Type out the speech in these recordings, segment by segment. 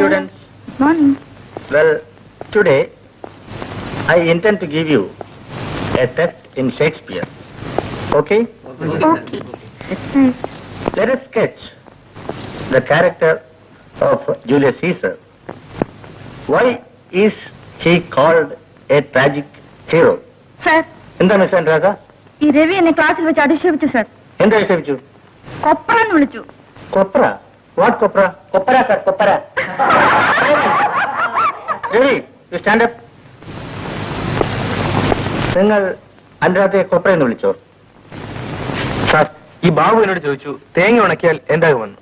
students. Morning. Well, today I intend to give you a test in Shakespeare. Okay? Okay. That's nice. Let us sketch the character of Julius Caesar. Why is he called a tragic hero? Sir, എന്താ miss Anuradha? ഈ രവി എന്നെ ക്ലാസ്സിൽ വെച്ച് അധിക്ഷേപിച്ചു sir. എന്താ വിഷയിച്ചു? കൊപ്രാന്ന് വിളിച്ചു. Copra? What copra? കൊപ്പര sir, കൊപ്പര. Ravi, you stand up. നിങ്ങൾ അനുരാധയെ കൊപ്ര എന്ന് വിളിച്ചോ? സാർ, ഈ ബാബു എന്നോട് ചോദിച്ചു തേങ്ങ ഉണക്കിയാൽ എന്താകുമെന്ന്.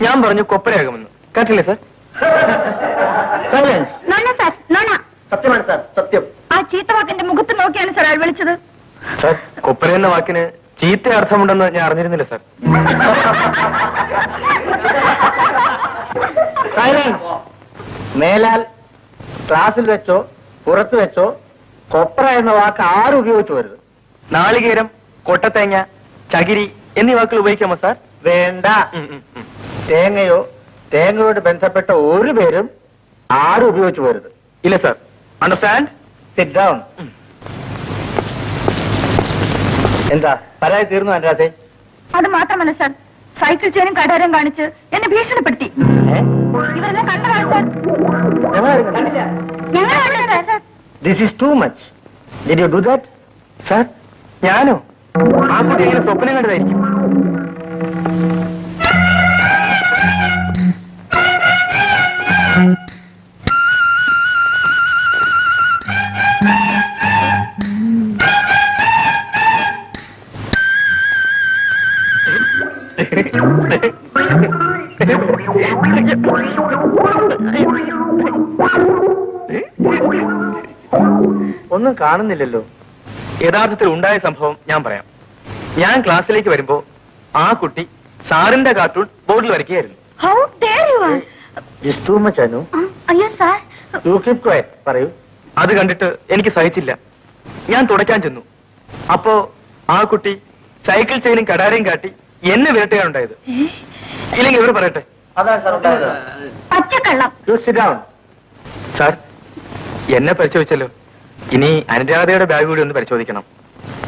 ഞാൻ പറഞ്ഞു കൊപ്പരയാകുമെന്ന്. കേട്ടില്ലേ സാർ? സൈലൻസ്. നോണ സർ, നോണ. സത്യമാണ് സാർ, സത്യം. ആ ചീത്ത വാക്കിന്റെ മുഖത്ത് നോക്കിയാണ് സർ അയാൾ വിളിച്ചത്. സാർ, കൊപ്പര എന്ന വാക്കിന് ചീത്ത അർത്ഥമുണ്ടെന്ന് ഞാൻ അറിഞ്ഞിരുന്നില്ല സാർ. സൈലൻസ്. മേലാൽ ക്ലാസ്സിൽ വെച്ചോ പുറത്ത് വെച്ചോ കൊപ്ര എന്ന വാക്ക് ആരും ഉപയോഗിച്ചു വരുത്. നാളികേരം, കൊട്ടത്തേങ്ങ, ചകിരി എന്നീ വാക്കുകൾ ഉപയോഗിക്കാമോ സാർ? വേണ്ട. തേങ്ങയോ തേങ്ങയോട് ബന്ധപ്പെട്ട ഒരു പേരും ആരും ഉപയോഗിച്ചു വരുത്. ഇല്ല സാർ. അണ്ടർസ്റ്റാൻഡ്? Sit down. എന്താ പരാതി തീർന്നു അനുരാധേ? അത് മാത്രമല്ല സർ, സൈക്കിൾ ചെയിനും കടാരം കാണിച്ച് എന്നെ ഭീഷണിപ്പെടുത്തി. ഇവരെല്ലാം കണ്ടതാണ് സർ. ഞങ്ങൾ കണ്ടില്ല sir. This is too much. Did you do that? Sir, ഞാനോ? ആ കുട്ടി എങ്ങനെ സ്വപ്നം കണ്ടതായിരിക്കും? ഒന്നും കാണുന്നില്ലല്ലോ. യഥാർത്ഥത്തിൽ ഉണ്ടായ സംഭവം ഞാൻ പറയാം. ഞാൻ ക്ലാസ്സിലേക്ക് വരുമ്പോ ആ കുട്ടി സാറിന്റെ കാർട്ടൂൺ ബോർഡിൽ വരയ്ക്കുകയായിരുന്നു. How dare you? It's too much, Anu. അയ്യോ സാർ. You keep quiet. പറയൂ. അത് കണ്ടിട്ട് എനിക്ക് സഹിച്ചില്ല. ഞാൻ തുടയ്ക്കാൻ ചെന്നു. അപ്പോ ആ കുട്ടി സൈക്കിൾ ചെയിനും കടാരയും കാട്ടി എന്നെ വേട്ടയാണുണ്ടായത്. ഇല്ലെങ്കിൽ ഇവർ പറയട്ടെ. അതാണ് സാർ ഉണ്ടായത്. പച്ചക്കള്ളം. You sit down. സാർ, എന്നെ പരിശോധിച്ചല്ലോ. ഇനി അനുരാധയുടെ ബാഗ് കൂടി ഒന്ന് പരിശോധിക്കണം.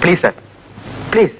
Please sir, please.